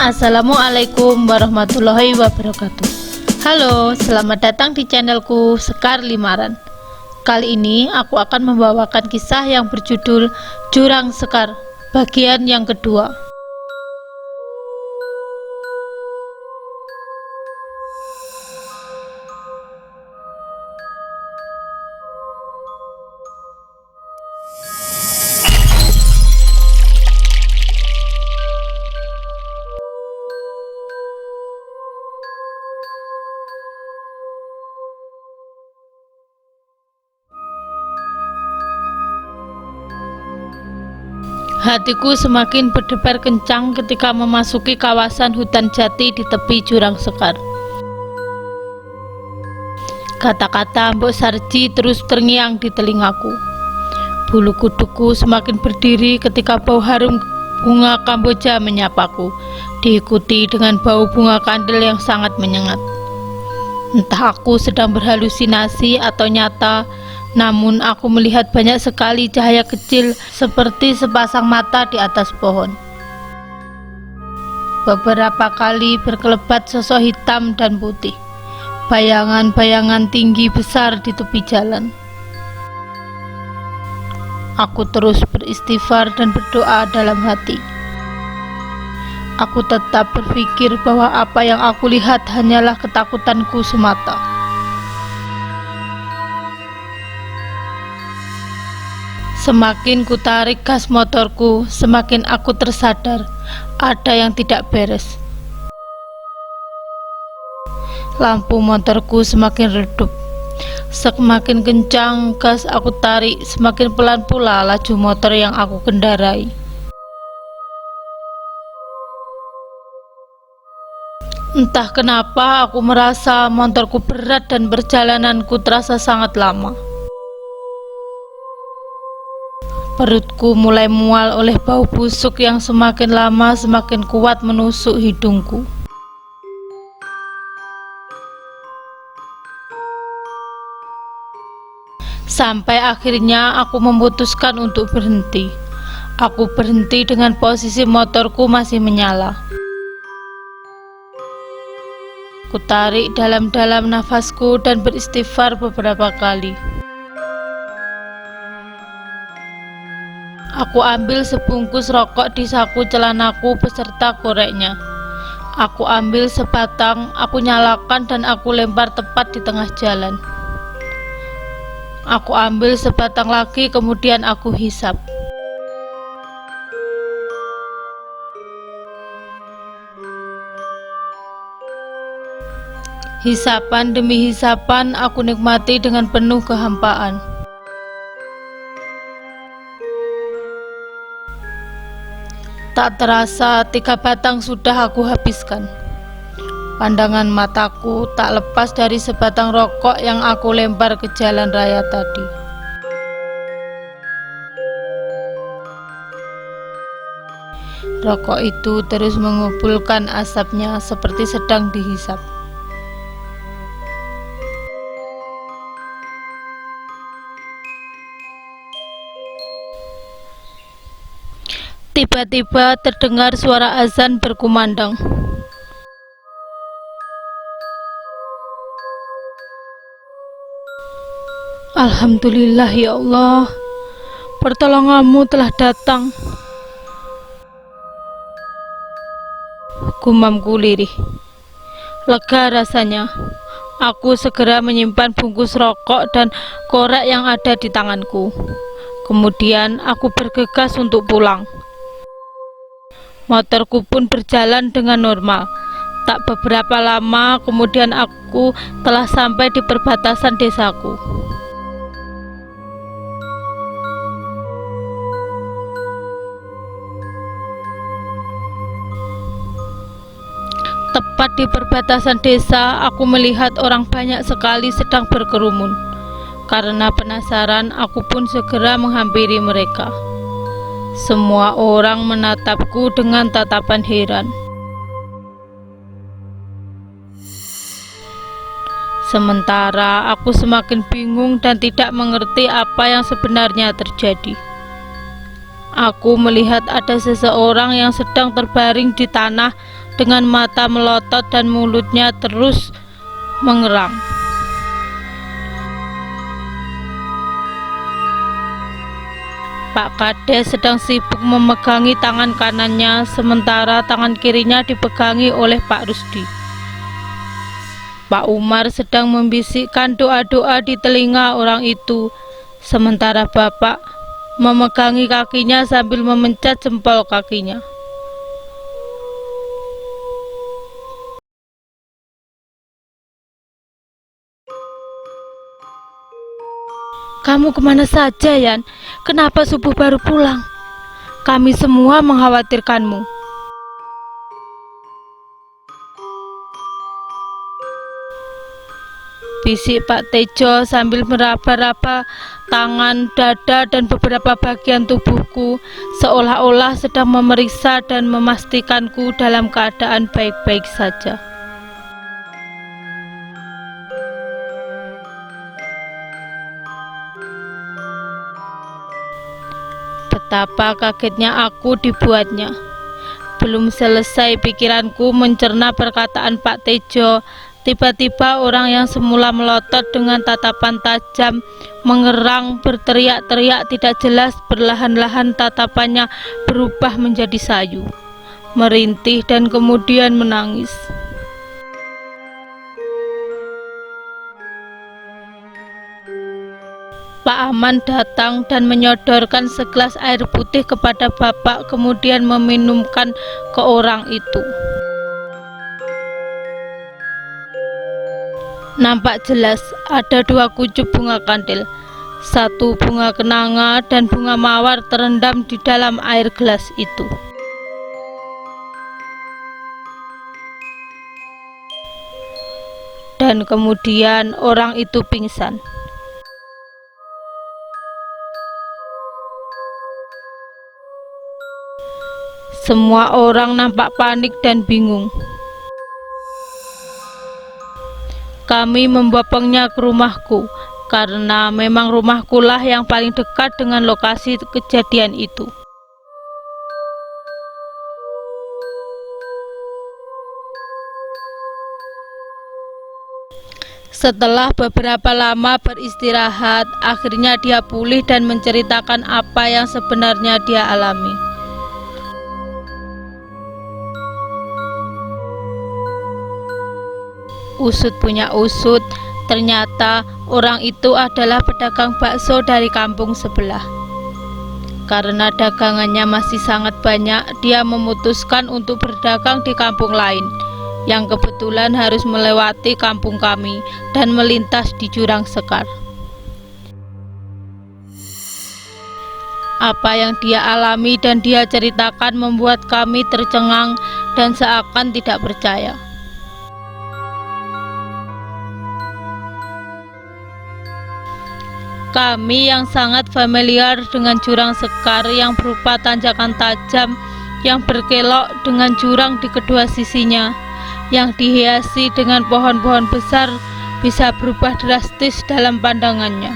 Assalamualaikum warahmatullahi wabarakatuh. Halo, selamat datang di channelku Sekar Limaran. Kali ini aku akan membawakan kisah yang berjudul Jurang Sekar, bagian yang kedua. Hatiku semakin berdebar kencang ketika memasuki kawasan hutan jati di tepi Jurang Sekar. Kata-kata Mbok Sarji terus terngiang di telingaku. Bulu kuduku semakin berdiri ketika bau harum bunga kamboja menyapaku, diikuti dengan bau bunga kandel yang sangat menyengat. Entah aku sedang berhalusinasi atau nyata, namun aku melihat banyak sekali cahaya kecil seperti sepasang mata di atas pohon. Beberapa kali berkelebat sosok hitam dan putih, bayangan-bayangan tinggi besar di tepi jalan. Aku terus beristighfar dan berdoa dalam hati. Aku tetap berpikir bahwa apa yang aku lihat hanyalah ketakutanku semata. Semakin kutarik gas motorku, semakin aku tersadar ada yang tidak beres. Lampu motorku semakin redup. Semakin kencang gas aku tarik, semakin pelan pula laju motor yang aku kendarai. Entah kenapa aku merasa motorku berat dan perjalananku terasa sangat lama. Perutku mulai mual oleh bau busuk yang semakin lama semakin kuat menusuk hidungku. Sampai akhirnya aku memutuskan untuk berhenti. Aku berhenti dengan posisi motorku masih menyala. Ku tarik dalam-dalam nafasku dan beristighfar beberapa kali. Aku ambil sebungkus rokok di saku celanaku beserta koreknya. Aku ambil sebatang, aku nyalakan dan aku lempar tepat di tengah jalan. Aku ambil sebatang lagi, kemudian aku hisap. Hisapan demi hisapan aku nikmati dengan penuh kehampaan. Tak terasa 3 batang sudah aku habiskan. Pandangan mataku tak lepas dari sebatang rokok yang aku lempar ke jalan raya tadi. Rokok itu terus mengubulkan asapnya seperti sedang dihisap. Tiba-tiba terdengar suara azan berkumandang. Alhamdulillah ya Allah, pertolonganmu telah datang. Gumamku lirih. Lega rasanya. Aku segera menyimpan bungkus rokok dan korek yang ada di tanganku. Kemudian aku bergegas untuk pulang. Motorku pun berjalan dengan normal. Tak beberapa lama kemudian aku telah sampai di perbatasan desaku. Tepat di perbatasan desa, aku melihat orang banyak sekali sedang berkerumun. Karena penasaran, aku pun segera menghampiri mereka. Semua orang menatapku dengan tatapan heran. Sementara aku semakin bingung dan tidak mengerti apa yang sebenarnya terjadi. Aku melihat ada seseorang yang sedang terbaring di tanah dengan mata melotot dan mulutnya terus mengerang. Pak Kades sedang sibuk memegangi tangan kanannya, sementara tangan kirinya dipegangi oleh Pak Rusdi. Pak Umar sedang membisikkan doa-doa di telinga orang itu, sementara Bapak memegangi kakinya sambil memencet jempol kakinya. "Kamu kemana saja, Yan? Kenapa subuh baru pulang? Kami semua mengkhawatirkanmu." Bisik Pak Tejo sambil meraba-raba tangan, dada, dan beberapa bagian tubuhku, seolah-olah sedang memeriksa dan memastikanku dalam keadaan baik-baik saja. Betapa kagetnya aku dibuatnya. Belum selesai pikiranku mencerna perkataan Pak Tejo, tiba-tiba orang yang semula melotot dengan tatapan tajam, mengerang, berteriak-teriak tidak jelas, perlahan-lahan tatapannya berubah menjadi sayu, merintih, dan kemudian menangis. Pak Aman datang dan menyodorkan segelas air putih kepada Bapak, kemudian meminumkan ke orang itu. Nampak jelas ada 2 kuncup bunga kandil, 1 bunga kenanga dan bunga mawar terendam di dalam air gelas itu. Dan kemudian orang itu pingsan. Semua orang nampak panik dan bingung. Kami membopongnya ke rumahku, karena memang rumahkulah yang paling dekat dengan lokasi kejadian itu. Setelah beberapa lama beristirahat, akhirnya dia pulih dan menceritakan apa yang sebenarnya dia alami. Usut punya usut, ternyata orang itu adalah pedagang bakso dari kampung sebelah. Karena dagangannya masih sangat banyak, dia memutuskan untuk berdagang di kampung lain, yang kebetulan harus melewati kampung kami dan melintas di jurang sekar. Apa yang dia alami dan dia ceritakan membuat kami tercengang dan seakan tidak percaya. Kami yang sangat familiar dengan jurang sekar yang berupa tanjakan tajam yang berkelok dengan jurang di kedua sisinya, yang dihiasi dengan pohon-pohon besar, bisa berubah drastis dalam pandangannya.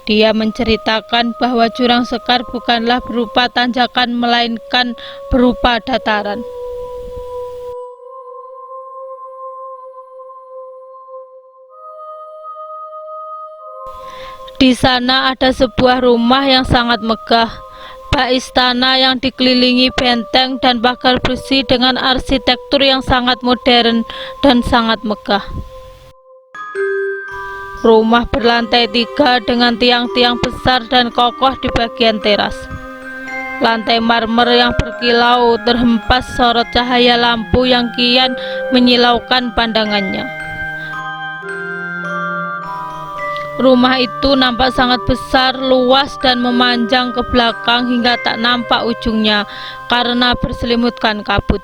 Dia menceritakan bahwa jurang sekar bukanlah berupa tanjakan melainkan berupa dataran. Di sana ada sebuah rumah yang sangat megah, bak istana yang dikelilingi benteng dan pagar besi dengan arsitektur yang sangat modern dan sangat megah. Rumah berlantai 3 dengan tiang-tiang besar dan kokoh di bagian teras. Lantai marmer yang berkilau terhempas sorot cahaya lampu yang kian menyilaukan pandangannya. Rumah itu nampak sangat besar, luas, dan memanjang ke belakang hingga tak nampak ujungnya karena berselimutkan kabut.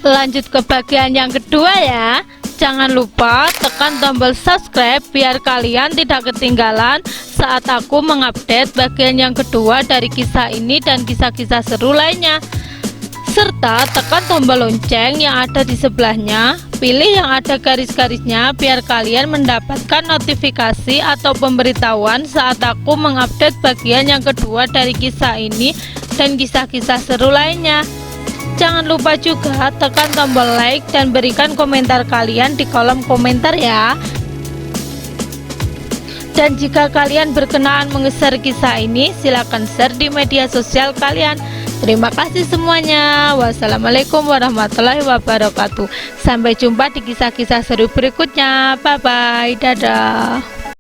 Lanjut ke bagian yang kedua ya. Jangan lupa tekan tombol subscribe biar kalian tidak ketinggalan saat aku mengupdate bagian yang kedua dari kisah ini dan kisah-kisah seru lainnya. Serta tekan tombol lonceng yang ada di sebelahnya. Pilih yang ada garis-garisnya biar kalian mendapatkan notifikasi atau pemberitahuan saat aku mengupdate bagian yang kedua dari kisah ini dan kisah-kisah seru lainnya. Jangan lupa juga tekan tombol like dan berikan komentar kalian di kolom komentar ya. Dan jika kalian berkenan menge-share kisah ini, silakan share di media sosial kalian. Terima kasih semuanya. Wassalamualaikum warahmatullahi wabarakatuh. Sampai jumpa di kisah-kisah seru berikutnya. Bye bye. Dadah.